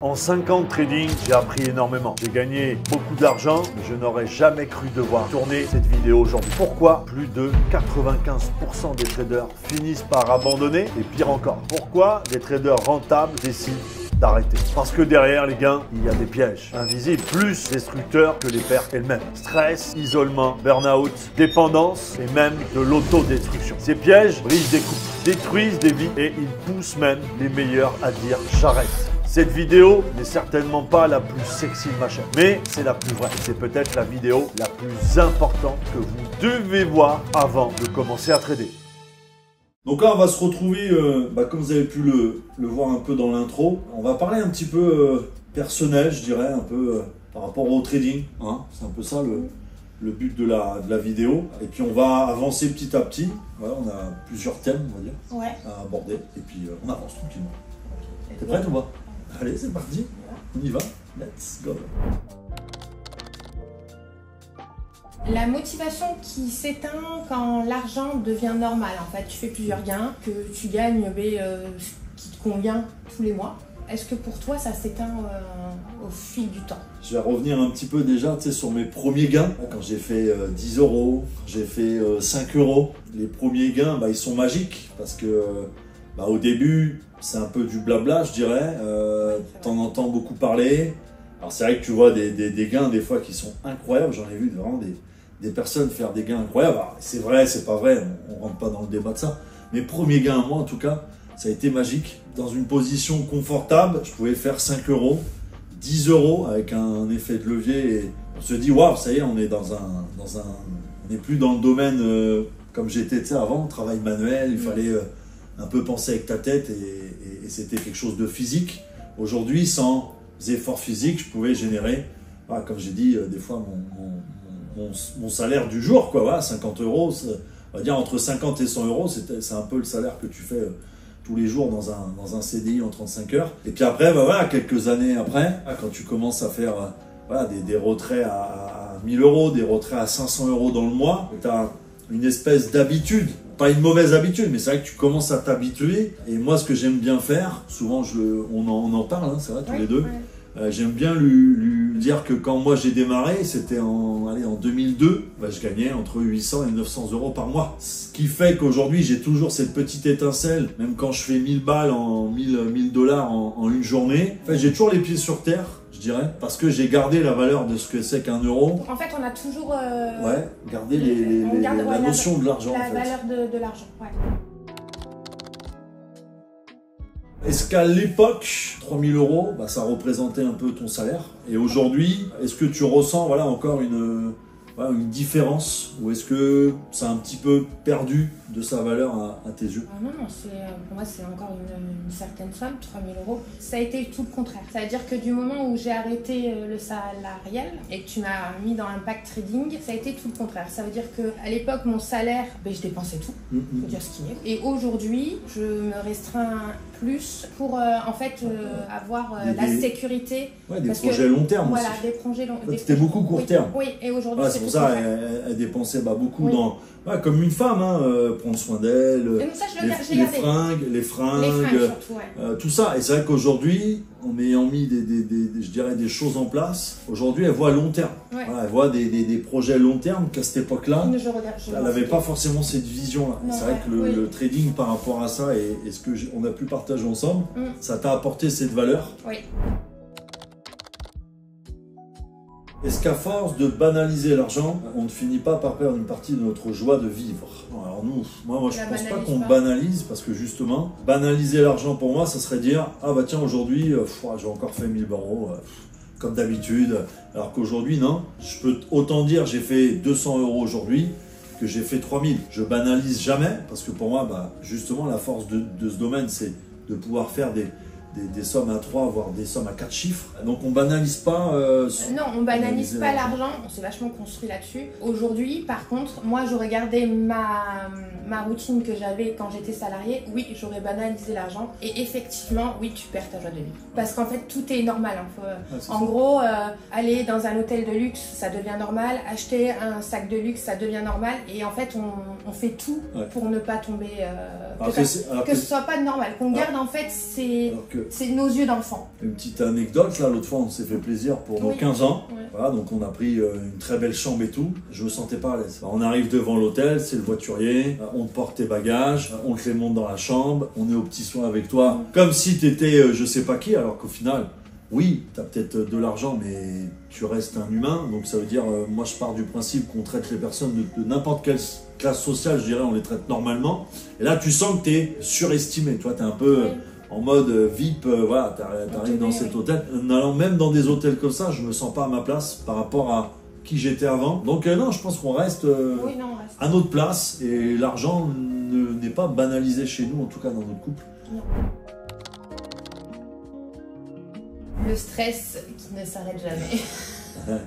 En 5 ans de trading, j'ai appris énormément. J'ai gagné beaucoup d'argent, mais je n'aurais jamais cru devoir tourner cette vidéo aujourd'hui. Pourquoi plus de 95% des traders finissent par abandonner? Et pire encore, pourquoi des traders rentables décident d'arrêter? Parce que derrière les gains, il y a des pièges invisibles, plus destructeurs que les pertes elles-mêmes. Stress, isolement, burn-out, dépendance et même de l'autodestruction. Ces pièges brisent des couples, détruisent des vies et ils poussent même les meilleurs à dire j'arrête. Cette vidéo n'est certainement pas la plus sexy de ma chaîne, mais c'est la plus vraie. C'est peut-être la vidéo la plus importante que vous devez voir avant de commencer à trader. Donc là, on va se retrouver, comme vous avez pu le voir un peu dans l'intro. On va parler un petit peu personnel, je dirais, un peu par rapport au trading. Hein. C'est un peu ça le but de la vidéo. Et puis on va avancer petit à petit. Voilà, on a plusieurs thèmes, on va dire, à aborder. Et puis on avance tranquillement. T'es prête ou pas? Allez, c'est parti. On y va. Let's go. La motivation qui s'éteint quand l'argent devient normal. En fait, tu fais plusieurs gains, que tu gagnes ce qui te convient tous les mois. Est-ce que pour toi, ça s'éteint au fil du temps? Je vais revenir un petit peu déjà sur mes premiers gains. Quand j'ai fait 10 euros, j'ai fait 5 euros. Les premiers gains, ils sont magiques parce que au début, c'est un peu du blabla, je dirais. T'en entends beaucoup parler. Alors c'est vrai que tu vois des gains des fois qui sont incroyables. J'en ai vu vraiment des personnes faire des gains incroyables. C'est vrai, c'est pas vrai, on rentre pas dans le débat de ça. Mes premiers gains, moi en tout cas, ça a été magique. Dans une position confortable, je pouvais faire 5 euros, 10 euros avec un effet de levier. Et on se dit, waouh, ça y est, on est on n'est plus dans le domaine comme j'étais avant, travail manuel, il fallait un peu penser avec ta tête et c'était quelque chose de physique. Aujourd'hui, sans effort physique, je pouvais générer, comme j'ai dit, des fois mon salaire du jour, quoi, voilà, 50 euros, on va dire entre 50 et 100 euros, c'est un peu le salaire que tu fais tous les jours dans un CDI en 35 heures. Et puis après, quelques années après, quand tu commences à faire des retraits à 1000 euros, des retraits à 500 euros dans le mois, tu as une espèce d'habitude. Pas une mauvaise habitude, mais c'est vrai que tu commences à t'habituer. Et moi, ce que j'aime bien faire, souvent on en parle, hein, c'est vrai, tous les deux. J'aime bien lui dire que quand moi j'ai démarré, c'était en 2002, je gagnais entre 800 et 900 euros par mois. Ce qui fait qu'aujourd'hui, j'ai toujours cette petite étincelle, même quand je fais 1000 balles, 1000 dollars en une journée. En fait, j'ai toujours les pieds sur terre, je dirais, parce que j'ai gardé la valeur de ce que c'est qu'un euro. En fait, on a toujours gardé la notion de l'argent. La valeur de l'argent, ouais. Est-ce qu'à l'époque, 3000 euros, ça représentait un peu ton salaire? Et aujourd'hui, est-ce que tu ressens encore une différence? Ou est-ce que ça a un petit peu perdu de sa valeur à tes yeux? Non, pour moi c'est encore une certaine somme, 3000 euros. Ça a été tout le contraire. Ça veut dire que du moment où j'ai arrêté le salarial et que tu m'as mis dans l'impact trading, ça a été tout le contraire. Ça veut dire qu'à l'époque, mon salaire, je dépensais tout, faut dire ce qui est. Et aujourd'hui, je me restreins plus pour avoir la sécurité. Ouais, des projets long terme. Voilà, aussi. des projets long terme. C'était beaucoup court terme. Oui, et aujourd'hui c'est pour ça elle dépensait beaucoup dans... comme une femme, prendre soin d'elle, les fringues surtout, tout ça. Et c'est vrai qu'aujourd'hui, en ayant mis des choses en place, aujourd'hui elle voit à long terme. Elle voit des projets long terme qu'à cette époque-là, elle n'avait pas forcément cette vision-là. C'est vrai que le trading par rapport à ça et ce qu'on a pu partager ensemble, ça t'a apporté cette valeur. Oui. Est-ce qu'à force de banaliser l'argent, on ne finit pas par perdre une partie de notre joie de vivre? Alors moi je pense pas qu'on banalise, parce que justement, banaliser l'argent pour moi, ça serait dire, tiens, aujourd'hui, j'ai encore fait 1000 euros, comme d'habitude. Alors qu'aujourd'hui, non. Je peux autant dire, j'ai fait 200 euros aujourd'hui, que j'ai fait 3000. Je banalise jamais, parce que pour moi, justement, la force de ce domaine, c'est de pouvoir faire des sommes à 3, voire des sommes à 4 chiffres. Donc on banalise pas... non, on banalise pas l'argent, on s'est vachement construit là-dessus. Aujourd'hui, par contre, moi j'aurais gardé ma routine que j'avais quand j'étais salariée. Oui, j'aurais banalisé l'argent. Et effectivement, oui, tu perds ta joie de vivre. Parce qu'en fait, tout est normal. En gros, aller dans un hôtel de luxe, ça devient normal. Acheter un sac de luxe, ça devient normal. Et en fait, on fait tout pour ne pas tomber... que ce soit pas normal. Qu'on garde, en fait, c'est... C'est nos yeux d'enfant. Une petite anecdote, là, l'autre fois, on s'est fait plaisir pour nos 15 ans. Ouais. Voilà, donc on a pris une très belle chambre et tout. Je me sentais pas à l'aise. On arrive devant l'hôtel, c'est le voiturier, on te porte tes bagages, on te les monte dans la chambre, on est aux petits soins avec toi. Comme si t'étais je sais pas qui, alors qu'au final, oui, t'as peut-être de l'argent, mais tu restes un humain. Donc ça veut dire, moi je pars du principe qu'on traite les personnes de n'importe quelle classe sociale, je dirais, on les traite normalement. Et là, tu sens que t'es surestimé. Toi, t'es un peu en mode VIP, voilà, t'arrives dans cet hôtel. En allant même dans des hôtels comme ça, je me sens pas à ma place par rapport à qui j'étais avant. Donc non, je pense qu'on reste, à notre place et l'argent n'est pas banalisé chez nous, en tout cas dans notre couple. Non. Le stress qui ne s'arrête jamais.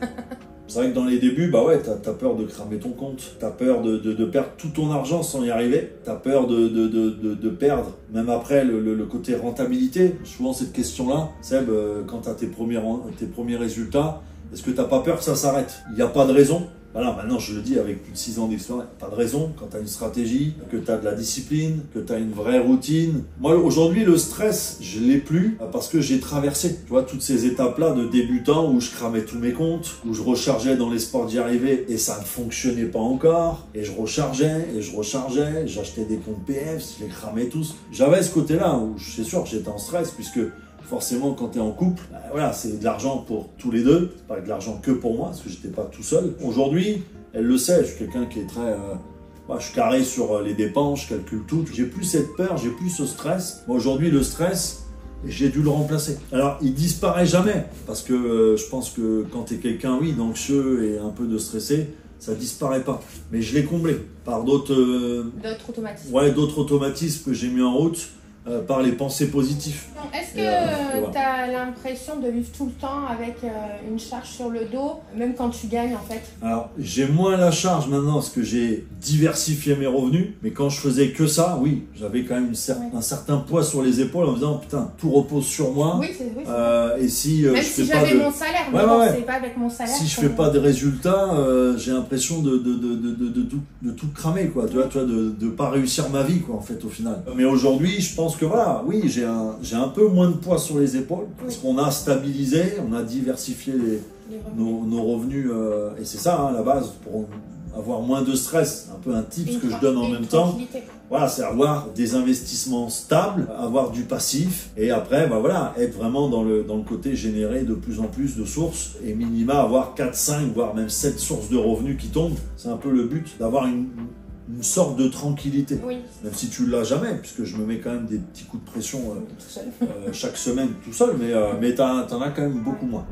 C'est vrai que dans les débuts, bah ouais, t'as peur de cramer ton compte, t'as peur de perdre tout ton argent sans y arriver, t'as peur de perdre, même après le côté rentabilité. Souvent cette question-là, Seb, quand t'as tes premiers résultats, est-ce que t'as pas peur que ça s'arrête? Il n'y a pas de raison. Voilà, maintenant je le dis avec plus de 6 ans d'expérience, pas de raison quand tu as une stratégie, que tu as de la discipline, que tu as une vraie routine. Moi aujourd'hui le stress, je l'ai plus parce que j'ai traversé, tu vois, toutes ces étapes-là de débutant où je cramais tous mes comptes, où je rechargeais dans l'espoir d'y arriver et ça ne fonctionnait pas encore, et je rechargeais, j'achetais des comptes PF, je les cramais tous. J'avais ce côté-là où c'est sûr que j'étais en stress puisque forcément, quand tu es en couple, voilà, c'est de l'argent pour tous les deux, c'est pas de l'argent que pour moi, parce que j'étais pas tout seul. Aujourd'hui, elle le sait, je suis quelqu'un qui est très... je suis carré sur les dépenses, je calcule tout. J'ai plus cette peur, j'ai plus ce stress. Aujourd'hui, le stress, j'ai dû le remplacer. Alors, il disparaît jamais, parce que je pense que quand tu es quelqu'un, oui, d'anxieux et un peu de stressé, ça disparaît pas. Mais je l'ai comblé par d'autres... d'autres automatismes. Ouais, d'autres automatismes que j'ai mis en route. Par les pensées positives. Est-ce que tu as l'impression de vivre tout le temps avec une charge sur le dos, même quand tu gagnes en fait? Alors, j'ai moins la charge maintenant parce que j'ai diversifié mes revenus, mais quand je faisais que ça, oui, j'avais quand même un certain poids sur les épaules en me disant putain, tout repose sur moi. Oui, c'est et si même je si fais pas j'avais mon salaire, mais bon, c'est pas avec mon salaire. Si je fais pas de résultats, j'ai l'impression de tout cramer, quoi. Tu vois, de pas réussir ma vie, quoi, en fait, au final. Mais aujourd'hui, je pense que voilà, oui, j'ai un peu moins de poids sur les épaules parce qu'on a stabilisé, on a diversifié nos revenus et c'est ça, hein, la base pour avoir moins de stress. Un peu un tip que je donne en même temps. Voilà, c'est avoir des investissements stables, avoir du passif et après, bah voilà, être vraiment dans le côté générer de plus en plus de sources et minima avoir 4, 5, voire même 7 sources de revenus qui tombent. C'est un peu le but, d'avoir une sorte de tranquillité, même si tu l'as jamais, puisque je me mets quand même des petits coups de pression chaque semaine tout seul, mais t'en as quand même beaucoup moins.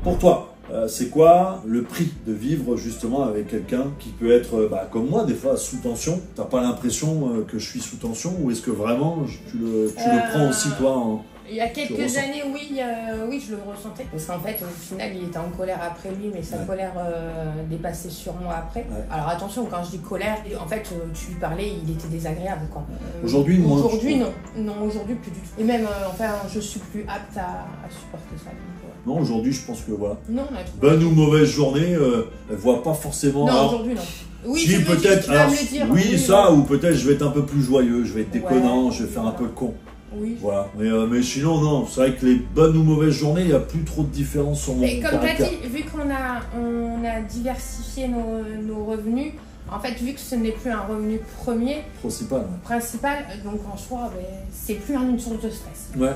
Pour toi, c'est quoi le prix de vivre justement avec quelqu'un qui peut être, comme moi, des fois sous tension? T'as pas l'impression que je suis sous tension ou est-ce que vraiment tu le prends aussi toi Il y a quelques années, oui, je le ressentais. Parce qu'en fait, au final, il était en colère après lui, mais sa colère dépassait sur moi après. Ouais. Alors attention, quand je dis colère, en fait, tu lui parlais, il était désagréable. Aujourd'hui, non. Non, aujourd'hui, plus du tout. Et même, je suis plus apte à supporter ça. Non, aujourd'hui, je pense que voilà. Non, bonne ou mauvaise journée, elle voit pas forcément. Non, aujourd'hui, non. Oui, si, peut-être. Oui, ça, ou peut-être je vais être un peu plus joyeux, je vais être déconnant, je vais faire un peu le con. Oui. Voilà, mais sinon, non, c'est vrai que les bonnes ou mauvaises journées, il n'y a plus trop de différence sur mon caractère. Comme tu as dit, vu qu'on a diversifié nos revenus, en fait, vu que ce n'est plus un revenu principal, donc en soi, c'est plus une source de stress. Ouais.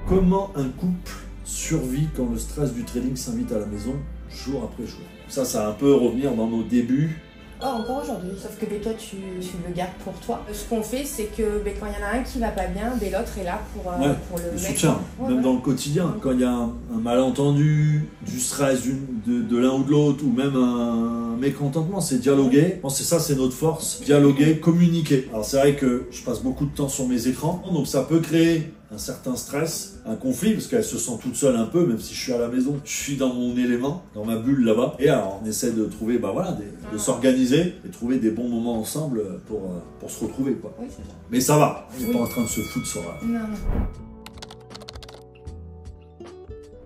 Comment un couple survit quand le stress du trading s'invite à la maison, jour après jour? Ça va un peu revenir dans nos débuts. Encore aujourd'hui, sauf que toi tu le gardes pour toi. Ce qu'on fait, c'est que quand il y en a un qui va pas bien, l'autre est là pour le soutien, même dans le quotidien. Quand il y a un malentendu, du stress de l'un ou de l'autre, ou même un mécontentement, c'est dialoguer. C'est ça, c'est notre force. Dialoguer, communiquer. Alors c'est vrai que je passe beaucoup de temps sur mes écrans, donc ça peut créer un certain stress, un conflit, parce qu'elle se sent toute seule un peu, même si je suis à la maison, je suis dans mon élément, dans ma bulle là-bas. Et alors on essaie de trouver, de s'organiser et trouver des bons moments ensemble pour se retrouver, quoi. Oui, c'est ça. Mais ça va, on n'est pas en train de se foutre sur la... Non.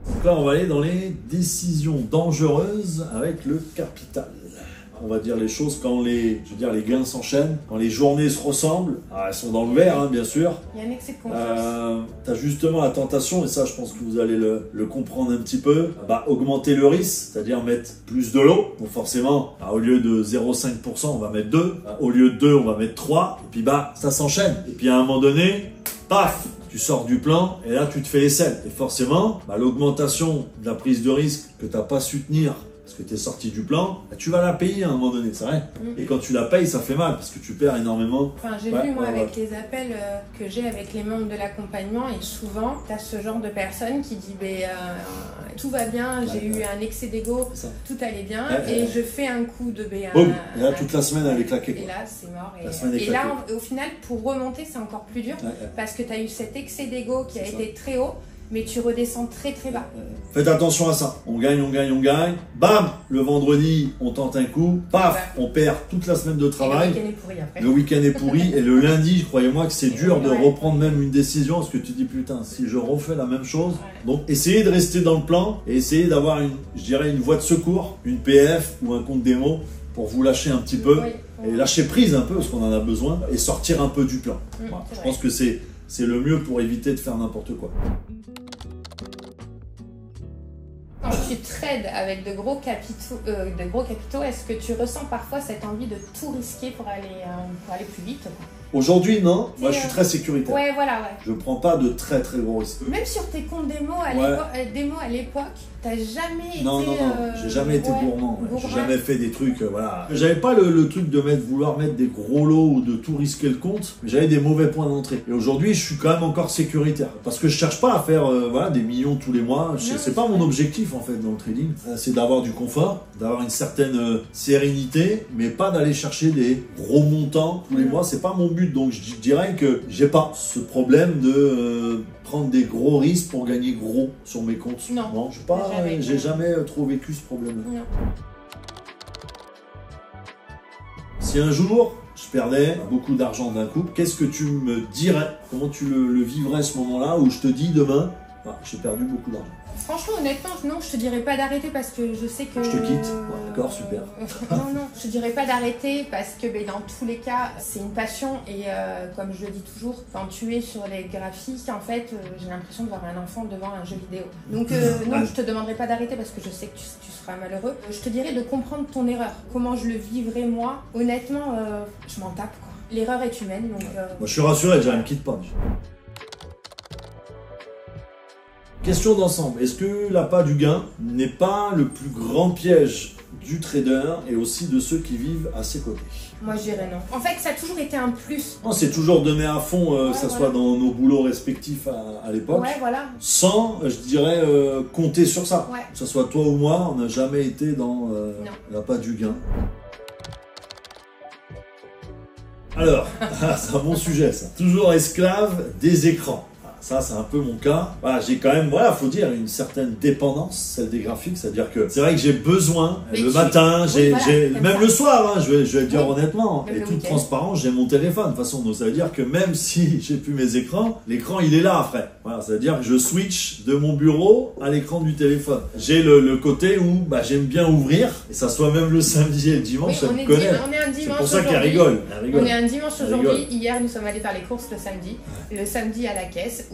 Donc là, on va aller dans les décisions dangereuses avec le capital. on va dire les choses, quand les gains s'enchaînent, quand les journées se ressemblent, elles sont dans le vert, hein, bien sûr. Il y a un excès de confiance. Tu as justement la tentation, et ça je pense que vous allez le comprendre un petit peu, augmenter le risque, c'est-à-dire mettre plus de lot. Donc forcément, au lieu de 0,5%, on va mettre 2. Au lieu de 2, on va mettre 3. Et puis ça s'enchaîne. Et puis à un moment donné, paf, tu sors du plan et là tu te fais aisselle. Et forcément, l'augmentation de la prise de risque que tu n'as pas su tenir parce que tu es sorti du plan, tu vas la payer à un moment donné, c'est vrai. Et quand tu la payes, ça fait mal parce que tu perds énormément. Enfin, j'ai vu moi avec les appels que j'ai avec les membres de l'accompagnement, et souvent, tu as ce genre de personne qui dit tout va bien, j'ai eu un excès d'ego, tout allait bien, et je fais un coup de boum, et là toute la semaine elle est claquée. Et là c'est mort. Et là au final, pour remonter, c'est encore plus dur parce que tu as eu cet excès d'ego qui a été très haut. Mais tu redescends très très bas. Faites attention à ça. On gagne. Bam, le vendredi, on tente un coup. Paf, on perd toute la semaine de travail. Et le week-end est pourri après. Le week-end est pourri. Et le lundi, croyez-moi que c'est dur de reprendre même une décision. Parce que tu dis, putain, si je refais la même chose. Donc, essayez de rester dans le plan. Et essayez d'avoir une voie de secours, une PF ou un compte démo pour vous lâcher un petit peu. Et lâcher prise un peu, parce qu'on en a besoin. Et sortir un peu du plan. Voilà. Je pense que c'est le mieux pour éviter de faire n'importe quoi. Quand tu trades avec de gros capitaux, est-ce que tu ressens parfois cette envie de tout risquer pour aller plus vite? Aujourd'hui, non. Moi, je suis très sécuritaire. Ouais, voilà, ouais. Je prends pas de très très gros risques. Même sur tes comptes démo à l'époque, t'as jamais été... Non, j'ai jamais été gourmand. J'ai jamais fait des trucs, voilà. J'avais pas le truc de vouloir mettre des gros lots ou de tout risquer le compte, mais j'avais des mauvais points d'entrée. Et aujourd'hui, je suis quand même encore sécuritaire. Parce que je cherche pas à faire des millions tous les mois. C'est pas mon objectif, en fait, dans le trading. C'est d'avoir du confort, d'avoir une certaine sérénité, mais pas d'aller chercher des gros montants tous les mois. C'est pas mon but. Donc, je dirais que j'ai pas ce problème de prendre des gros risques pour gagner gros sur mes comptes. Non, j'ai jamais trop vécu ce problème. Si un jour je perdais beaucoup d'argent d'un coup, qu'est-ce que tu me dirais? Comment tu le vivrais ce moment-là où je te dis demain, j'ai perdu beaucoup d'argent? Franchement, honnêtement, non, je te dirais pas d'arrêter parce que je sais que... Je te quitte. D'accord, super. Non, je te dirais pas d'arrêter parce que dans tous les cas, c'est une passion et comme je le dis toujours, quand tu es sur les graphiques, en fait, j'ai l'impression de voir un enfant devant un jeu vidéo. Donc non, je te demanderai pas d'arrêter parce que je sais que tu seras malheureux. Je te dirais de comprendre ton erreur. Comment je le vivrais moi? Honnêtement, je m'en tape, quoi. L'erreur est humaine, donc... Moi, je suis rassuré, déjà, elle me quitte pas. Question d'ensemble, est-ce que l'appât du gain n'est pas le plus grand piège du trader et aussi de ceux qui vivent à ses côtés? Moi je dirais non. En fait ça a toujours été un plus. On s'est toujours donné à fond, que ça soit dans nos boulots respectifs à l'époque. Sans, je dirais, compter sur ça. Que ce soit toi ou moi, on n'a jamais été dans l'appât du gain. Alors, c'est un bon sujet ça. Toujours esclave des écrans. Ça, c'est un peu mon cas. Voilà, j'ai quand même, faut dire, une certaine dépendance, celle des graphiques. C'est-à-dire que c'est vrai que j'ai besoin, le matin, même le soir, je vais dire honnêtement, et toute transparence, j'ai mon téléphone. De toute façon, donc ça veut dire que même si j'ai plus mes écrans, l'écran, il est là après. Voilà, ça veut dire que je switch de mon bureau à l'écran du téléphone. J'ai le côté où j'aime bien ouvrir, et ça soit même le samedi et le dimanche, ça me connaît. C'est pour ça qu'elle rigole. On est un dimanche aujourd'hui. Hier, nous sommes allés faire les courses le samedi. Le samedi à la caisse.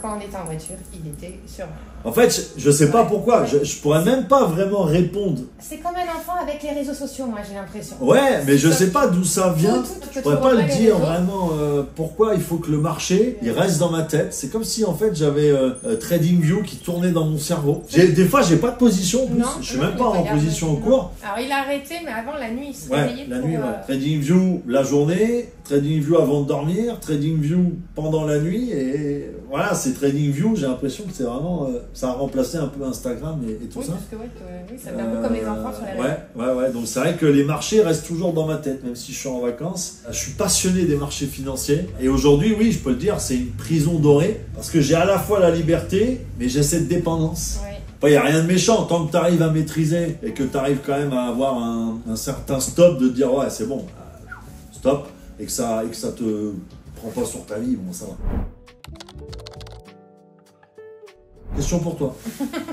Quand on était en voiture, il était sur... En fait, je sais pas pourquoi, je pourrais même pas vraiment répondre. C'est comme un enfant avec les réseaux sociaux, moi j'ai l'impression. Ouais, mais je sais pas d'où ça vient. Je pourrais pas le dire vraiment pourquoi il faut que le marché, il reste dans ma tête. C'est comme si en fait j'avais TradingView qui tournait dans mon cerveau. Des fois, j'ai pas de position en plus. Je suis même pas en position au cours. Alors il a arrêté, mais avant la nuit, il se réveillait la nuit, TradingView la journée, TradingView avant de dormir, TradingView pendant la nuit et voilà, c'est TradingView. J'ai l'impression que c'est vraiment ça a remplacé un peu Instagram et tout ça. Parce que oui, ça fait un peu comme les enfants sur les réseaux. Ouais. Donc c'est vrai que les marchés restent toujours dans ma tête, même si je suis en vacances. Je suis passionné des marchés financiers. Et aujourd'hui, oui, je peux le dire, c'est une prison dorée. Parce que j'ai à la fois la liberté, mais j'ai cette dépendance. Il n'y a rien de méchant. Tant que tu arrives à maîtriser et que tu arrives quand même à avoir un certain stop de dire ouais, c'est bon, stop, et que ça te prend pas sur ta vie, bon, ça va. Question pour toi.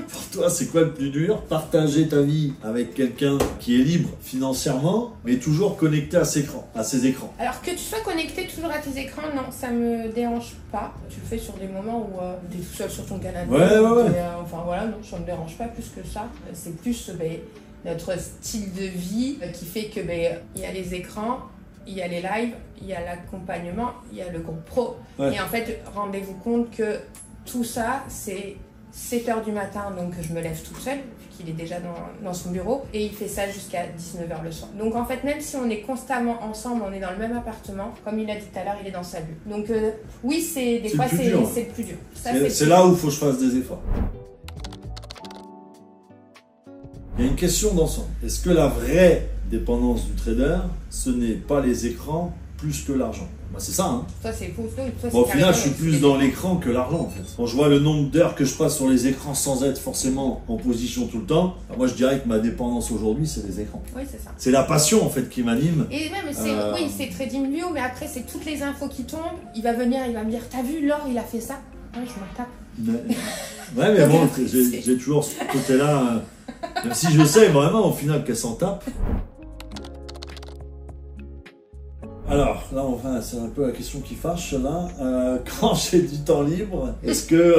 Pour toi, c'est quoi le plus dur? Partager ta vie avec quelqu'un qui est libre financièrement, mais toujours connecté à ses écrans. Alors que tu sois connecté toujours à tes écrans, non, ça me dérange pas. Tu le fais sur des moments où tu es tout seul sur ton canapé. Ouais. Enfin voilà, non, ça me dérange pas plus que ça. C'est plus notre style de vie qui fait que il y a les écrans, il y a les lives, il y a l'accompagnement, il y a le groupe pro. Ouais. Et en fait, rendez-vous compte que tout ça, c'est 7h du matin, donc je me lève toute seule, puisqu'il est déjà dans son bureau, et il fait ça jusqu'à 19h le soir. Donc en fait, même si on est constamment ensemble, on est dans le même appartement, comme il a dit tout à l'heure, il est dans sa bulle. Donc oui, des fois, c'est le plus dur. C'est là où il faut que je fasse des efforts. Il y a une question d'ensemble. Est-ce que la vraie dépendance du trader, ce n'est pas les écrans plus que l'argent? C'est ça, hein. Toi, c'est faux. Au final, je suis plus dans l'écran que l'argent, en fait. Quand je vois le nombre d'heures que je passe sur les écrans sans être forcément en position tout le temps, moi, je dirais que ma dépendance aujourd'hui, c'est les écrans. Oui, c'est ça. C'est la passion, en fait, qui m'anime. Et même, c'est TradingView, mais après, c'est toutes les infos qui tombent. Il va venir, il va me dire, t'as vu, Laure, il a fait ça? Ouais, je m'en tape. Ouais, mais bon, j'ai toujours ce côté-là, même si je sais vraiment, au final, qu'elle s'en tape. Alors, là, enfin, c'est un peu la question qui fâche, là. Quand j'ai du temps libre, est-ce que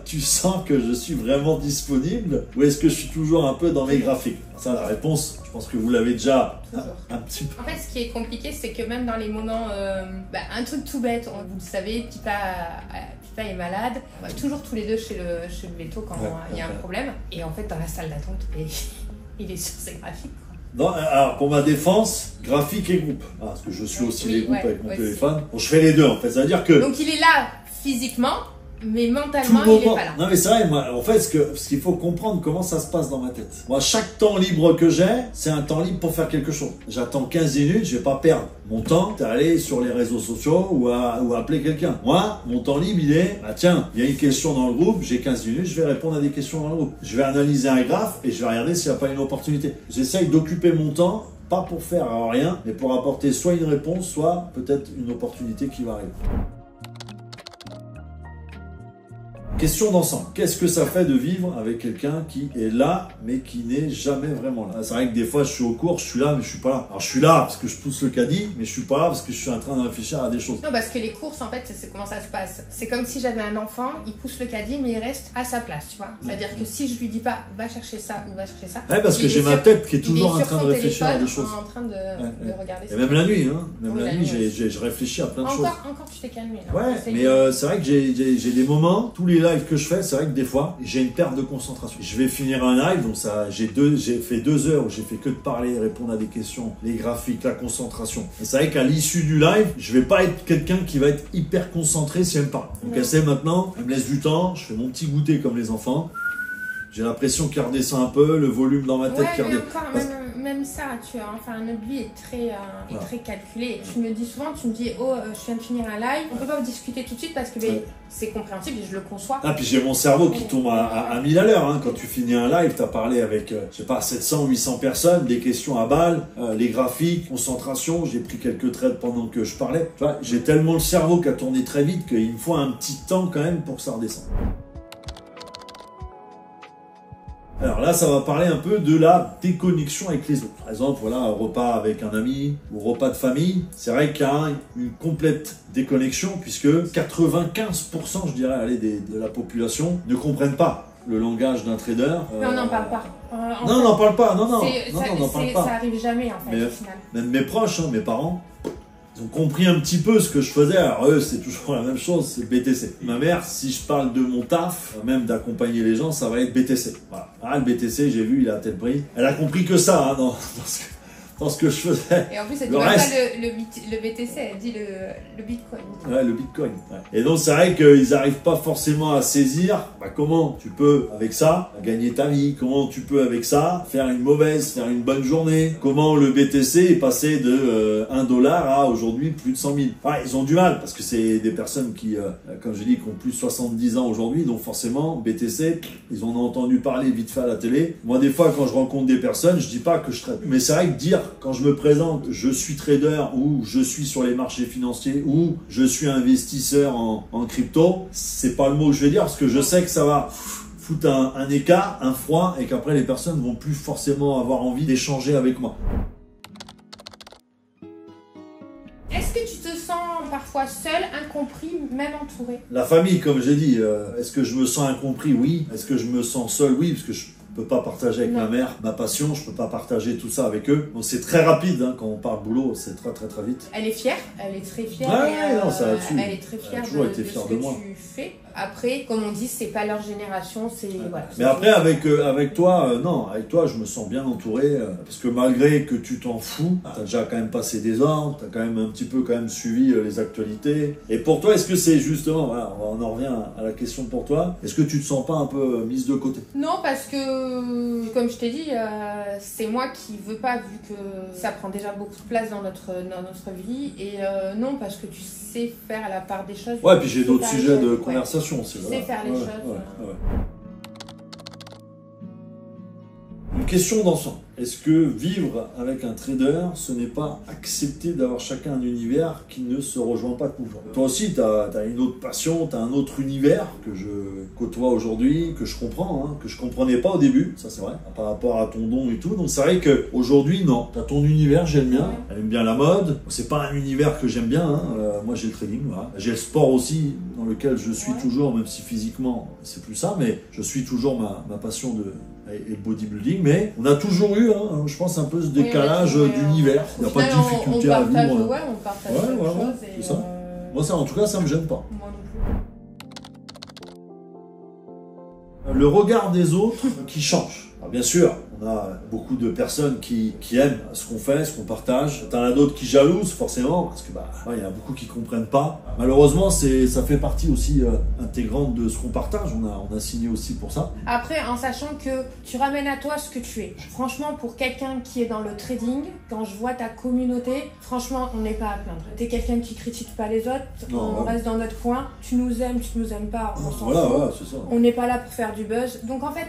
tu sens que je suis vraiment disponible ou est-ce que je suis toujours un peu dans mes graphiques? Ça, la réponse, je pense que vous l'avez déjà un petit peu. En fait, ce qui est compliqué, c'est que même dans les moments... un truc tout bête, vous le savez, Pipa est malade. On va toujours tous les deux chez le veto quand il y a un problème. Et en fait, dans la salle d'attente, il est sur ses graphiques. Non, alors pour ma défense, graphique et groupe. Parce que je suis aussi les groupes avec mon téléphone. Bon, je fais les deux en fait. C'est-à-dire que. Donc il est là physiquement, mais mentalement il est pas là. Non mais c'est vrai, moi, en fait, ce qu'il faut comprendre comment ça se passe dans ma tête. Moi, chaque temps libre que j'ai, c'est un temps libre pour faire quelque chose. J'attends 15 minutes, je vais pas perdre mon temps à aller sur les réseaux sociaux ou à appeler quelqu'un. Moi, mon temps libre, il est, tiens, il y a une question dans le groupe, j'ai 15 minutes, je vais répondre à des questions dans le groupe. Je vais analyser un graphe et je vais regarder s'il n'y a pas une opportunité. J'essaye d'occuper mon temps, pas pour faire rien, mais pour apporter soit une réponse, soit peut-être une opportunité qui va arriver. Question d'ensemble. Qu'est-ce que ça fait de vivre avec quelqu'un qui est là, mais qui n'est jamais vraiment là? C'est vrai que des fois, je suis au cours, je suis là, mais je suis pas là. Alors, je suis là parce que je pousse le caddie, mais je suis pas là parce que je suis en train de réfléchir à des choses. Non, parce que les courses, en fait, c'est comment ça se passe. C'est comme si j'avais un enfant, il pousse le caddie, mais il reste à sa place, tu vois. C'est-à-dire que si je lui dis pas, va chercher ça ou va chercher ça. Ouais, parce que j'ai ma tête qui est toujours en train de réfléchir à des choses. En train de regarder ça. Et même la nuit, hein. Même la nuit, je réfléchis à plein de choses. Encore, tu t'es calmé. Ouais, mais c'est vrai que j'ai des moments, tous les lives que je fais, c'est vrai que des fois, j'ai une perte de concentration. Je vais finir un live, donc ça, j'ai fait 2 heures où j'ai fait que de parler, répondre à des questions, les graphiques, la concentration. Et c'est vrai qu'à l'issue du live, je vais pas être quelqu'un qui va être hyper concentré si elle me parle. Donc elle sait maintenant, elle me laisse du temps, je fais mon petit goûter comme les enfants. J'ai l'impression qu'il redescend un peu, le volume dans ma tête qui redescend. Même ça, tu vois, enfin, notre vie est très calculée. Tu me dis souvent, je viens de finir un live, on peut pas discuter tout de suite parce que c'est compréhensible et je le conçois. Ah, puis j'ai mon cerveau qui tombe à 1000 à l'heure. Hein. Quand tu finis un live, tu as parlé avec, je sais pas, 700, 800 personnes, des questions à balles, les graphiques, concentration, j'ai pris quelques trades pendant que je parlais. Tu vois, j'ai tellement le cerveau qui a tourné très vite qu'il me faut un petit temps quand même pour que ça redescende. Alors là, ça va parler un peu de la déconnexion avec les autres. Par exemple, voilà, un repas avec un ami ou repas de famille. C'est vrai qu'il y a une complète déconnexion puisque 95%, je dirais, de la population ne comprennent pas le langage d'un trader. Mais on n'en parle pas. Non, on n'en parle pas. Non, on n'en parle pas. Ça arrive jamais, en fait, au final. Même mes proches, mes parents, ils ont compris un petit peu ce que je faisais. Alors eux, c'est toujours la même chose, c'est BTC. Ma mère, si je parle de mon taf, même d'accompagner les gens, ça va être BTC. Voilà. Ah, le BTC, j'ai vu, il a tel prix. Elle a compris que ça, hein, dans ce que je faisais. Et en plus, elle dit pas le BTC, elle dit le Bitcoin. Ouais, le Bitcoin. Ouais. Et donc, c'est vrai qu'ils n'arrivent pas forcément à saisir comment tu peux, avec ça, gagner ta vie. Comment tu peux, avec ça, faire une bonne journée. Comment le BTC est passé de 1 $ à aujourd'hui plus de 100 000. Ouais, ils ont du mal parce que c'est des personnes qui, comme je dis, qui ont plus de 70 ans aujourd'hui. Donc, forcément, BTC, ils en ont entendu parler vite fait à la télé. Moi, des fois, quand je rencontre des personnes, je dis pas que je trade. Mais c'est vrai que dire, quand je me présente, je suis trader ou je suis sur les marchés financiers ou je suis investisseur en crypto, c'est pas le mot que je vais dire parce que je sais que ça va foutent un écart, un froid, et qu'après les personnes vont plus forcément avoir envie d'échanger avec moi. Est-ce que tu te sens parfois seul, incompris, même entouré? La famille, comme j'ai dit, est-ce que je me sens incompris? Oui. Est-ce que je me sens seul? Oui, parce que je peux pas partager avec ma mère ma passion, je peux pas partager tout ça avec eux. Donc c'est très rapide, hein, quand on parle boulot, c'est très vite. Elle est fière, elle est très fière. Ouais, non, ça là-dessus. Elle est très fière de ce que tu fais. Après, comme on dit, c'est pas leur génération, c'est voilà. Mais après, avec toi, non, avec toi, je me sens bien entouré, parce que malgré que tu t'en fous, t'as déjà quand même passé des ordres, t'as quand même un petit peu quand même suivi les actualités. Et pour toi, est-ce que c'est justement, voilà, on en revient à la question pour toi, est-ce que tu te sens pas un peu mise de côté? Non, parce que, comme je t'ai dit, c'est moi qui veux pas, vu que ça prend déjà beaucoup de place dans notre vie, et non, parce que tu sais faire la part des choses. Ouais, puis j'ai d'autres sujets de conversation. Tu sais faire les choses. Une question d'ensemble. Est-ce que vivre avec un trader, ce n'est pas accepter d'avoir chacun un univers qui ne se rejoint pas toujours? Toi aussi, tu as une autre passion, tu as un autre univers que je côtoie aujourd'hui, que je comprends, hein, que je comprenais pas au début, ça c'est vrai, par rapport à ton don et tout. Donc c'est vrai qu'aujourd'hui, non, tu as ton univers, j'aime bien, elle aime bien la mode. C'est pas un univers que j'aime bien, hein. Moi j'ai le trading, voilà. J'ai le sport aussi, dans lequel je suis toujours, même si physiquement c'est plus ça, mais je suis toujours ma passion et le bodybuilding, mais on a toujours eu, hein, je pense, un peu ce décalage d'univers. Il n'y a pas de difficulté à vivre. Ouais, on partage quelque chose. C'est ça. Moi, ça, en tout cas, ça me gêne pas. Moi non plus. Le regard des autres qui change. Alors, bien sûr, on a beaucoup de personnes qui aiment ce qu'on fait, ce qu'on partage. T'en as d'autres qui jalousent, forcément, parce que il y en a beaucoup qui comprennent pas. Malheureusement, ça fait partie aussi intégrante de ce qu'on partage. On a signé aussi pour ça. Après, en sachant que tu ramènes à toi ce que tu es. Franchement, pour quelqu'un qui est dans le trading, quand je vois ta communauté, franchement, on n'est pas à plaindre. T'es quelqu'un qui critique pas les autres, on reste dans notre coin. Tu nous aimes pas, on s'en fout. C'est ça. On n'est pas là pour faire du buzz. Donc en fait,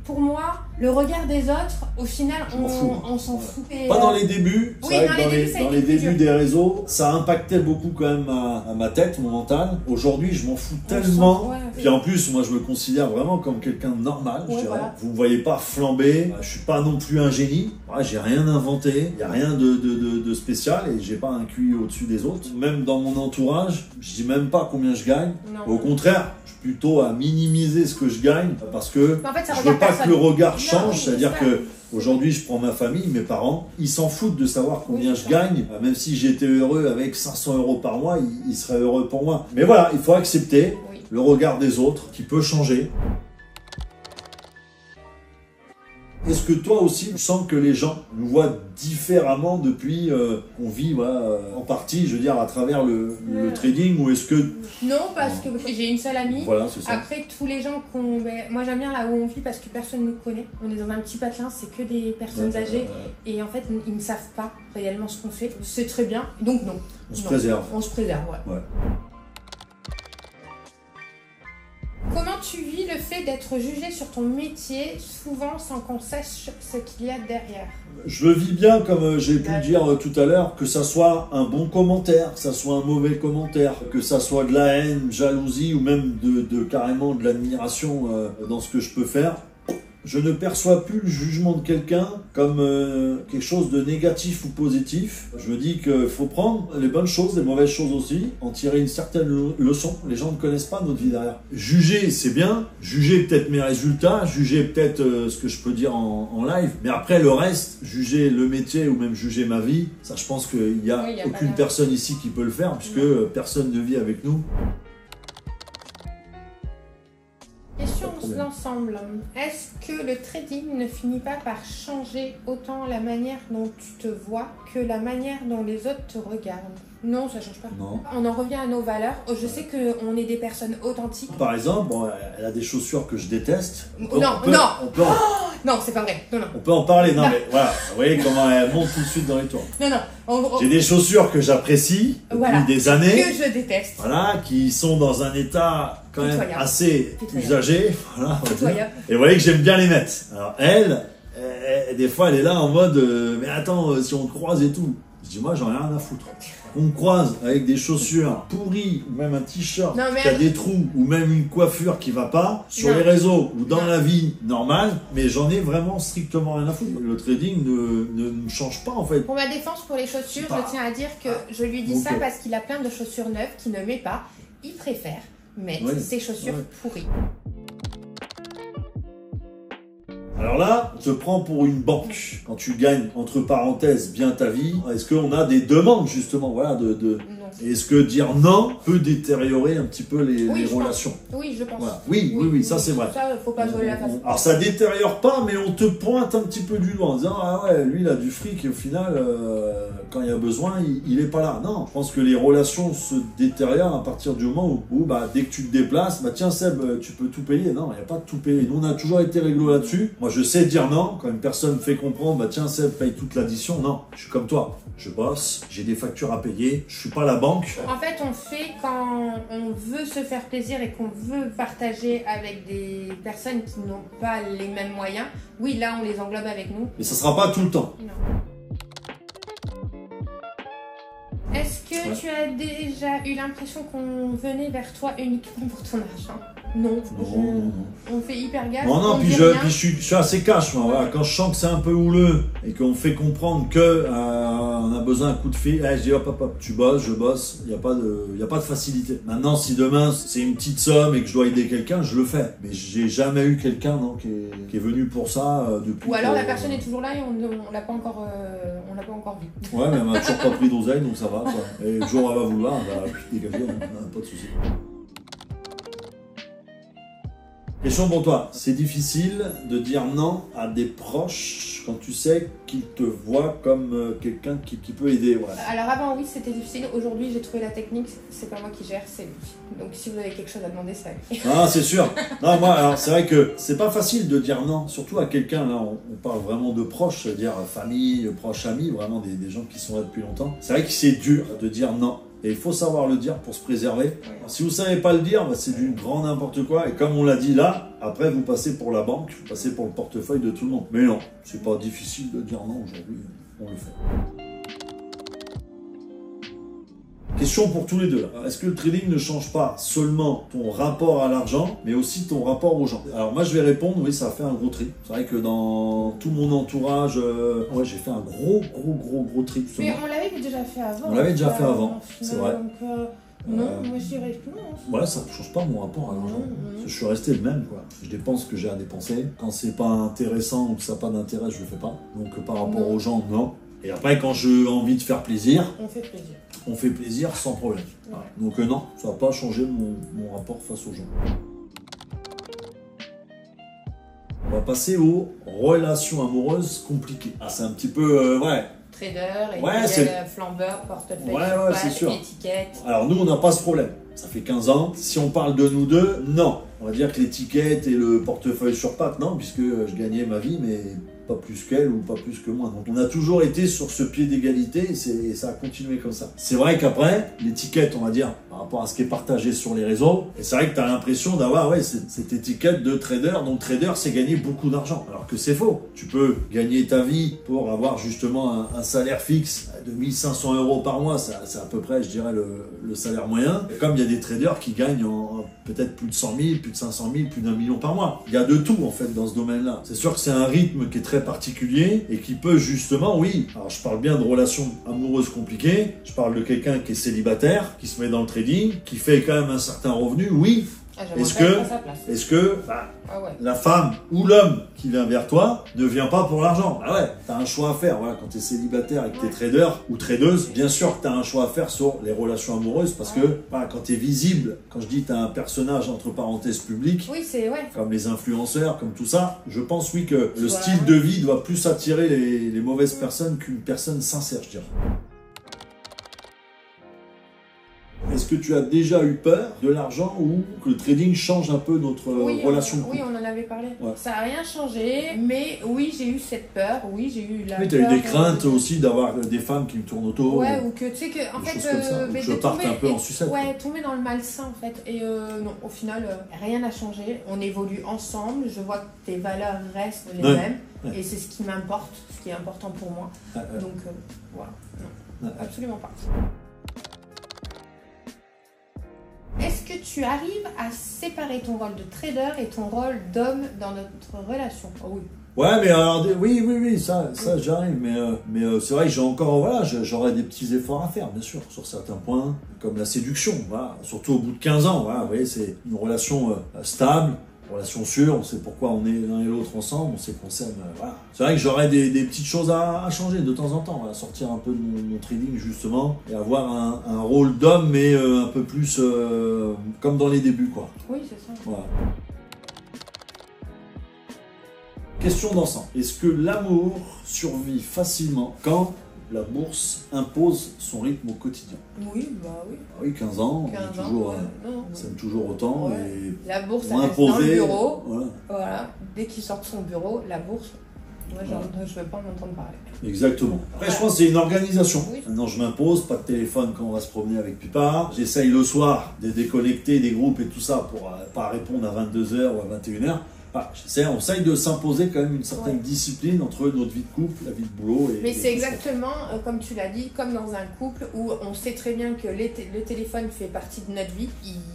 pour moi, le regard des autres, au final, on s'en fout. Pas dans les débuts. Oui, dans les débuts des réseaux, ça impactait beaucoup quand même à ma tête, mon mental. Aujourd'hui, je m'en fous tellement. Puis en plus, moi, je me considère vraiment comme quelqu'un de normal, je dirais. Voilà. Vous me voyez pas flamber. Je suis pas non plus un génie. J'ai rien inventé. Il y a rien de spécial et j'ai pas un QI au-dessus des autres. Même dans mon entourage, je dis même pas combien je gagne. Au contraire, je suis plutôt à minimiser ce que je gagne parce que je veux pas que le regard change. C'est-à-dire que aujourd'hui, je prends ma famille, mes parents, ils s'en foutent de savoir combien je gagne. Même si j'étais heureux avec 500 € par mois, ils seraient heureux pour moi. Mais voilà, il faut accepter le regard des autres qui peut changer. Est-ce que toi aussi, tu sens que les gens nous voient différemment depuis qu'on vit en partie, je veux dire, à travers le trading, ou est-ce que... Non, parce que j'ai une seule amie. Voilà, c'est ça. Après, tous les gens moi, j'aime bien là où on vit parce que personne ne nous connaît. On est dans un petit patelin, c'est que des personnes âgées. Et en fait, ils ne savent pas réellement ce qu'on fait. C'est très bien. Donc non. On se préserve. On se préserve, ouais. Comment tu vis le fait d'être jugé sur ton métier, souvent sans qu'on sache ce qu'il y a derrière? Je le vis bien, comme j'ai pu le dire tout à l'heure, que ça soit un bon commentaire, que ça soit un mauvais commentaire, que ça soit de la haine, jalousie ou même carrément de l'admiration dans ce que je peux faire. Je ne perçois plus le jugement de quelqu'un comme quelque chose de négatif ou positif. Je me dis qu'il faut prendre les bonnes choses, les mauvaises choses aussi, en tirer une certaine leçon. Les gens ne connaissent pas notre vie derrière. Juger, c'est bien. Juger peut-être mes résultats, juger peut-être ce que je peux dire en live. Mais après, le reste, juger le métier ou même juger ma vie, ça, je pense qu'il n'y a aucune personne ici qui peut le faire, puisque personne ne vit avec nous. Question d'ensemble. Est-ce que le trading ne finit pas par changer autant la manière dont tu te vois que la manière dont les autres te regardent? Non, ça change pas. Non. On en revient à nos valeurs. Je sais qu'on est des personnes authentiques. Par exemple, elle a des chaussures que je déteste. Non, c'est pas vrai. Non. On peut en parler. Non, mais voilà. Vous voyez comment elle monte tout de suite dans les tours. Non. J'ai des chaussures que j'apprécie depuis des années. Que je déteste. Voilà, qui sont dans un état quand même assez usagé. Voilà. Et vous voyez que j'aime bien les mettre. Alors elle, des fois, elle est là en mode mais attends, si on te croise et tout. Je dis moi j'en ai rien à foutre. On me croise avec des chaussures pourries ou même un t-shirt qui a des trous ou même une coiffure qui va pas sur les réseaux ou dans la vie normale, mais j'en ai vraiment strictement rien à foutre. Le trading ne me change pas en fait. Pour ma défense pour les chaussures, je tiens à dire que je lui dis ça parce qu'il a plein de chaussures neuves qu'il ne met pas. Il préfère mettre ses chaussures pourries. Alors là, on te prend pour une banque. Quand tu gagnes, entre parenthèses, bien ta vie, est-ce qu'on a des demandes justement, voilà, Est-ce que dire non peut détériorer un petit peu les relations? Oui, je pense. Voilà. Oui, ça c'est vrai. Ça, faut pas jouer la face. Alors ça détériore pas, mais on te pointe un petit peu du doigt en disant ah ouais, lui il a du fric et au final, quand il y a besoin, il est pas là. Non, je pense que les relations se détériorent à partir du moment où bah, dès que tu te déplaces, bah tiens Seb, tu peux tout payer. Non, il n'y a pas de tout payer. Nous on a toujours été réglo là-dessus. Moi je sais dire non quand une personne me fait comprendre, bah tiens Seb, paye toute l'addition. Non, je suis comme toi. Je bosse, j'ai des factures à payer, je suis pas la banque. En fait, on fait quand on veut se faire plaisir et qu'on veut partager avec des personnes qui n'ont pas les mêmes moyens. Oui, là, on les englobe avec nous. Mais ça sera pas tout le temps. Non. Est-ce que tu as déjà eu l'impression qu'on venait vers toi uniquement pour ton argent? Non. On fait hyper gaffe. Non, puis je suis assez cash, moi. Voilà. Quand je sens que c'est un peu houleux et qu'on fait comprendre que on a besoin d'un coup de fil, je dis hop, tu bosses, je bosse. Il n'y a pas de facilité. Maintenant, si demain c'est une petite somme et que je dois aider quelqu'un, je le fais. Mais j'ai jamais eu quelqu'un qui est venu pour ça depuis. Ou alors la personne est toujours là et on l'a pas encore vu. Ouais, mais elle m'a toujours pas pris d'oseille, donc ça va. Quoi. Et le jour où elle va vouloir, on va dégager, pas de souci. Question pour toi, c'est difficile de dire non à des proches quand tu sais qu'ils te voient comme quelqu'un qui peut aider. Ouais. Alors avant oui c'était difficile, aujourd'hui j'ai trouvé la technique, c'est pas moi qui gère, c'est lui. Donc si vous avez quelque chose à demander, c'est à lui. Ah c'est sûr. Non moi alors c'est vrai que c'est pas facile de dire non, surtout à quelqu'un, là on parle vraiment de proches, c'est-à-dire famille, proches, amis, vraiment des gens qui sont là depuis longtemps. C'est vrai que c'est dur de dire non. Et il faut savoir le dire pour se préserver. Alors, si vous savez pas le dire, bah, c'est du grand n'importe quoi. Et comme on l'a dit là, après vous passez pour la banque, vous passez pour le portefeuille de tout le monde. Mais non, c'est pas difficile de dire non aujourd'hui, on le fait. Question pour tous les deux. Est-ce que le trading ne change pas seulement ton rapport à l'argent, mais aussi ton rapport aux gens? Alors moi je vais répondre, oui ça a fait un gros tri. C'est vrai que dans tout mon entourage, j'ai fait un gros tri. Justement. Mais on l'avait déjà fait avant. On l'avait déjà fait avant, c'est vrai. Donc, non, moi je dirais que non. Voilà, ça ne change pas mon rapport à l'argent. Je suis resté le même, quoi. Je dépense ce que j'ai à dépenser. Quand c'est pas intéressant ou que ça n'a pas d'intérêt, je le fais pas. Donc par rapport aux gens, non. Et après, quand j'ai envie de faire plaisir, on fait plaisir. On fait plaisir sans problème. Ouais. Donc non, ça n'a pas changé mon rapport face aux gens. On va passer aux relations amoureuses compliquées. Ah, c'est un petit peu, Trader, flambeur, portefeuille, étiquette. Alors nous, on n'a pas ce problème. Ça fait 15 ans. Si on parle de nous deux, non. On va dire que l'étiquette et le portefeuille sur pattes, non, puisque je gagnais ma vie, mais pas plus qu'elle ou pas plus que moi. Donc on a toujours été sur ce pied d'égalité et ça a continué comme ça. C'est vrai qu'après, l'étiquette, on va dire, par rapport à ce qui est partagé sur les réseaux, et c'est vrai que tu as l'impression d'avoir cette étiquette de trader. Donc trader, c'est gagner beaucoup d'argent. Alors que c'est faux. Tu peux gagner ta vie pour avoir justement un salaire fixe de 1 500 € par mois. C'est à peu près, je dirais, le salaire moyen. Et comme il y a des traders qui gagnent peut-être plus de 100 000, plus de 500 000, plus d'1 million par mois. Il y a de tout en fait dans ce domaine-là. C'est sûr que c'est un rythme qui est très particulier et qui peut justement, oui, alors je parle bien de relations amoureuses compliquées, je parle de quelqu'un qui est célibataire, qui se met dans le trading, qui fait quand même un certain revenu, oui. Est-ce que la femme ou l'homme qui vient vers toi ne vient pas pour l'argent? Ah ouais, t'as un choix à faire. Voilà, quand t'es célibataire et que t'es trader ou tradeuse, bien sûr que t'as un choix à faire sur les relations amoureuses parce que quand t'es visible, quand je dis t'as un personnage entre parenthèses public, comme les influenceurs, comme tout ça, je pense oui que le style de vie doit plus attirer les mauvaises personnes qu'une personne sincère, je dirais. Est-ce que tu as déjà eu peur de l'argent ou que le trading change un peu notre relation? Oui, on en avait parlé. Ouais. Ça n'a rien changé, mais oui, j'ai eu cette peur. Oui, j'ai eu la peur. Oui, tu as eu des craintes aussi d'avoir des femmes qui me tournent autour. Ouais, ou que tu sais que, en fait, je parte un peu en sucette. Ouais, tomber dans le malsain en fait. Et non, au final, rien n'a changé. On évolue ensemble. Je vois que tes valeurs restent les mêmes. Et c'est ce qui m'importe, ce qui est important pour moi. Donc, voilà. Non. Absolument pas. Est-ce que tu arrives à séparer ton rôle de trader et ton rôle d'homme dans notre relation? Oh oui. Ouais, mais alors, oui, ça j'arrive, mais c'est vrai que j'ai encore, voilà, j'aurais des petits efforts à faire, bien sûr, sur certains points, comme la séduction, voilà, surtout au bout de 15 ans, voilà, vous voyez, c'est une relation stable, une relation sûre, on sait pourquoi on est l'un et l'autre ensemble, on sait qu'on s'aime, voilà. C'est vrai que j'aurais des petites choses à changer de temps en temps, voilà, sortir un peu de mon trading, justement, et avoir un rôle d'homme, mais un peu plus comme dans les débuts, quoi. Oui, c'est ça. Voilà. Question d'ensemble. Est-ce que l'amour survit facilement quand la bourse impose son rythme au quotidien? Oui, bah oui. Ah oui, 15 ans, 15 on est toujours, ans, non. on s'aime toujours autant. Ouais. Et La bourse, on elle reste dans le bureau. Voilà. Voilà. Dès qu'il sort de son bureau, la bourse, moi, Voilà. je veux pas m'entendre parler. Exactement. Après, Voilà. je pense que c'est une organisation. Oui. Maintenant, je m'impose, pas de téléphone quand on va se promener avec Pupard. J'essaye le soir de déconnecter des groupes et tout ça pour pas répondre à 22h ou à 21h. Ah, on essaye de s'imposer quand même une certaine discipline entre notre vie de couple, la vie de boulot et... Mais c'est exactement, comme tu l'as dit, comme dans un couple où on sait très bien que le téléphone fait partie de notre vie.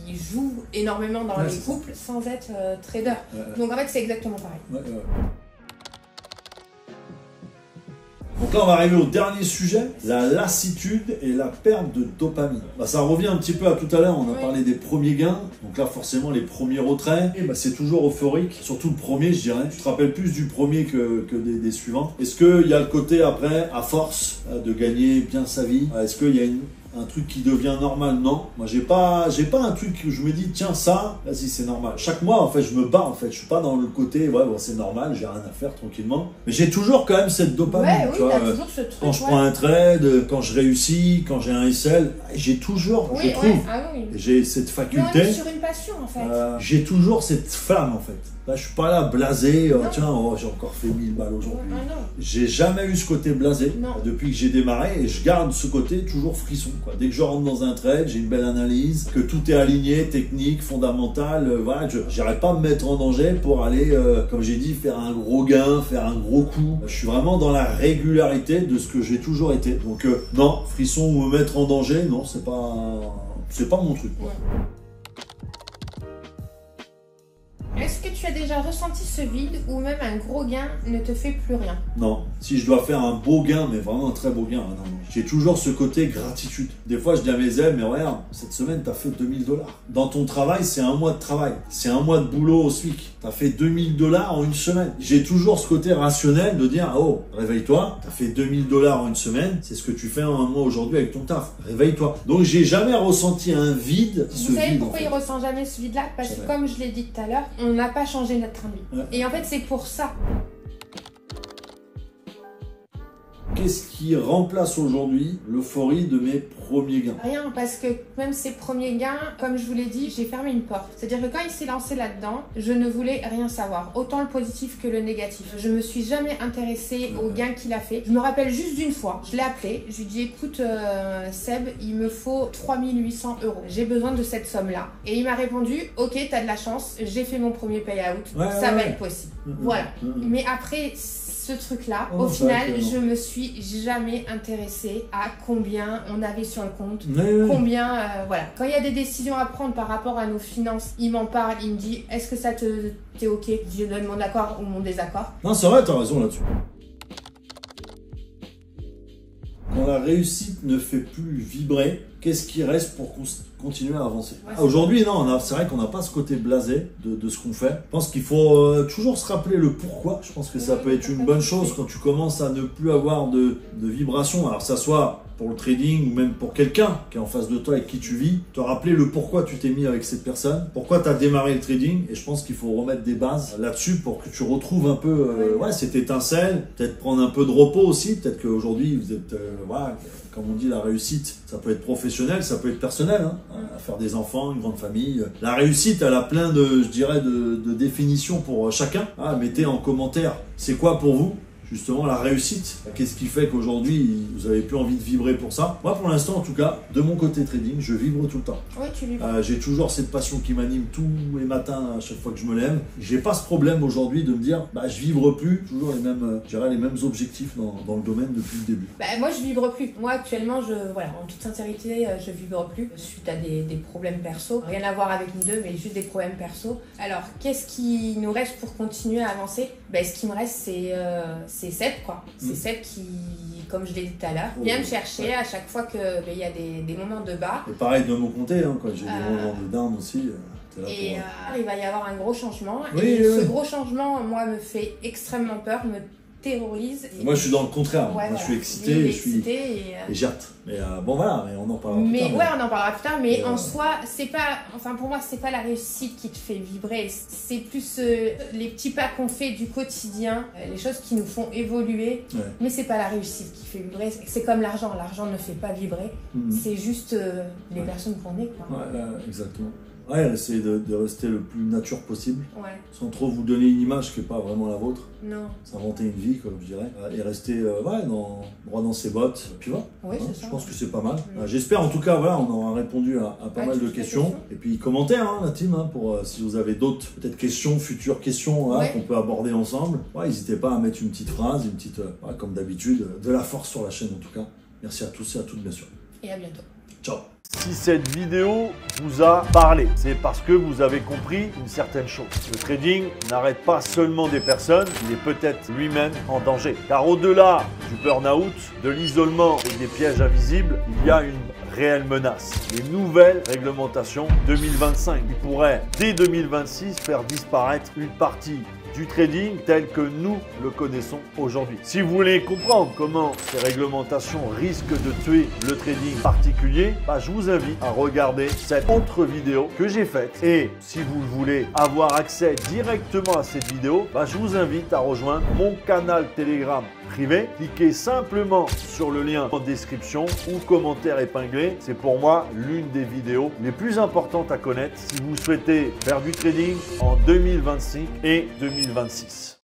Il joue énormément dans les couples sans être trader. Donc en fait, c'est exactement pareil. Donc là, on va arriver au dernier sujet, la lassitude et la perte de dopamine. Bah, ça revient un petit peu à tout à l'heure, on a parlé des premiers gains. Donc là, forcément, les premiers retraits, bah, c'est toujours euphorique. Surtout le premier, je dirais. Tu te rappelles plus du premier que des suivants. Est-ce qu'il y a le côté après, à force de gagner bien sa vie? Est-ce qu'il y a un truc qui devient normal? Non. Moi, j'ai pas un truc où je me dis, tiens, ça, vas-y, c'est normal. Chaque mois, en fait, je me bats, en fait. Je suis pas dans le côté, ouais, c'est normal, j'ai rien à faire tranquillement. Mais j'ai toujours quand même cette dopamine. Ouais, tu vois, toujours ce truc. quand je prends un trade, quand je réussis, quand j'ai un SL, j'ai toujours, je trouve, j'ai cette faculté. Mais on est sur une passion, en fait. J'ai toujours cette flamme, en fait. Là, je suis pas là blasé, tiens, j'ai encore fait 1000 balles aujourd'hui. J'ai jamais eu ce côté blasé depuis que j'ai démarré et je garde ce côté toujours frisson, quoi. Dès que je rentre dans un trade, j'ai une belle analyse, que tout est aligné, technique, fondamental, voilà, j'arrête pas de me mettre en danger pour aller, comme j'ai dit, faire un gros gain, faire un gros coup. Je suis vraiment dans la régularité de ce que j'ai toujours été. Donc, non, frisson ou me mettre en danger, non, c'est pas mon truc, quoi. Est-ce que tu as déjà ressenti ce vide où même un gros gain ne te fait plus rien? Non. Si je dois faire un beau gain, mais vraiment un très beau gain, non. J'ai toujours ce côté gratitude. Des fois, je dis à mes élèves, mais regarde, cette semaine, tu as fait 2000 $. Dans ton travail, c'est un mois de travail. C'est un mois de boulot au SMIC. Tu as fait 2000 $ en une semaine. J'ai toujours ce côté rationnel de dire, oh, réveille-toi, tu as fait 2000 $ en une semaine, c'est ce que tu fais en un mois aujourd'hui avec ton taf. Réveille-toi. Donc, j'ai jamais ressenti un vide. Vous savez pourquoi il ressent jamais ce vide-là? Parce que comme je l'ai dit tout à l'heure, on n'a pas changé notre train de vie. Et en fait, c'est pour ça. Qu'est-ce qui remplace aujourd'hui l'euphorie de mes premiers gains? Rien, parce que même ces premiers gains, comme je vous l'ai dit, j'ai fermé une porte. C'est-à-dire que quand il s'est lancé là-dedans, je ne voulais rien savoir, autant le positif que le négatif. Je me suis jamais intéressée aux gains qu'il a fait. Je me rappelle juste d'une fois, je l'ai appelé, je lui ai dit, écoute Seb, il me faut 3800 €. J'ai besoin de cette somme-là. Et il m'a répondu, ok, t'as de la chance, j'ai fait mon premier payout, ça va être possible. Voilà. Mais après ce truc-là, au final, je me suis jamais intéressée à combien on avait sur le compte, combien, voilà. Quand il y a des décisions à prendre par rapport à nos finances, il m'en parle, il me dit, est-ce que ça t'es ok? Je donne mon accord ou mon désaccord. Non, c'est vrai, t'as raison là-dessus. Quand la réussite ne fait plus vibrer, qu'est-ce qui reste pour continuer à avancer? Aujourd'hui, non, c'est vrai qu'on n'a pas ce côté blasé de ce qu'on fait. Je pense qu'il faut toujours se rappeler le pourquoi. Je pense que ça peut être une bonne chose quand tu commences à ne plus avoir de vibrations. Alors, ça soit pour le trading ou même pour quelqu'un qui est en face de toi avec qui tu vis, te rappeler le pourquoi tu t'es mis avec cette personne, pourquoi tu as démarré le trading. Et je pense qu'il faut remettre des bases là-dessus pour que tu retrouves un peu cette étincelle, peut-être prendre un peu de repos aussi. Peut-être qu'aujourd'hui, vous êtes, comme on dit, la réussite, ça peut être professionnel, ça peut être personnel, à faire des enfants, une grande famille. La réussite, elle a plein de, je dirais, de définitions pour chacun. Mettez en commentaire, c'est quoi pour vous? justement la réussite. Qu'est-ce qui fait qu'aujourd'hui vous avez plus envie de vibrer pour ça? Moi pour l'instant en tout cas, de mon côté trading, je vibre tout le temps. Oui, tu vibres. J'ai toujours cette passion qui m'anime tous les matins à chaque fois que je me lève. J'ai pas ce problème aujourd'hui de me dire bah je vibre plus, toujours les mêmes, les mêmes objectifs dans le domaine depuis le début. Bah, moi je vibre plus. Moi actuellement, voilà, en toute sincérité, je vibre plus suite à des problèmes perso. Rien à voir avec nous deux, mais juste des problèmes perso. Alors qu'est-ce qui nous reste pour continuer à avancer? Bah, ce qui me reste c'est Seb quoi. C'est Seb qui, comme je l'ai dit tout à l'heure, vient me chercher à chaque fois qu'il y a des moments de bas. Et pareil de mon côté, hein, quand j'ai des moments de down aussi. Il va y avoir un gros changement. Oui, et oui. ce gros changement, moi, me fait extrêmement peur, me terrorise. Moi, je suis dans le contraire. Ouais, moi, je suis excité, Lui, il est et j'ai hâte. Mais bon, voilà, mais on en parlera plus tard. Ouais, on en parlera plus tard. Mais en soi, c'est pas, enfin, pour moi, c'est pas la réussite qui te fait vibrer. C'est plus les petits pas qu'on fait du quotidien, les choses qui nous font évoluer. Ouais. Mais c'est pas la réussite qui fait vibrer. C'est comme l'argent. L'argent ne fait pas vibrer. C'est juste les personnes qu'on est, quoi. Ouais, exactement. Ouais, essayer de rester le plus nature possible, Ouais. sans trop vous donner une image qui n'est pas vraiment la vôtre. Non. S'inventer une vie, comme je dirais, et rester droit dans ses bottes. Puis voilà. Oui, c'est ça. Je pense que c'est pas mal. J'espère en tout cas, voilà, on aura répondu à pas mal de questions. Et puis commentaires, hein, la team, hein, pour si vous avez d'autres peut-être questions, futures questions qu'on peut aborder ensemble. N'hésitez pas à mettre une petite phrase, une petite, comme d'habitude, de la force sur la chaîne en tout cas. Merci à tous et à toutes bien sûr. Et à bientôt. Ciao. Si cette vidéo vous a parlé, c'est parce que vous avez compris une certaine chose. Le trading n'arrête pas seulement des personnes, il est peut-être lui-même en danger. Car au-delà du burn-out, de l'isolement et des pièges invisibles, il y a une réelle menace. Les nouvelles réglementations 2025 qui pourraient, dès 2026, faire disparaître une partie du trading tel que nous le connaissons aujourd'hui. Si vous voulez comprendre comment ces réglementations risquent de tuer le trading particulier, je vous invite à regarder cette autre vidéo que j'ai faite. Et si vous voulez avoir accès directement à cette vidéo, je vous invite à rejoindre mon canal Telegram privé. Cliquez simplement sur le lien en description ou commentaire épinglé. C'est pour moi l'une des vidéos les plus importantes à connaître si vous souhaitez faire du trading en 2025 et 2026.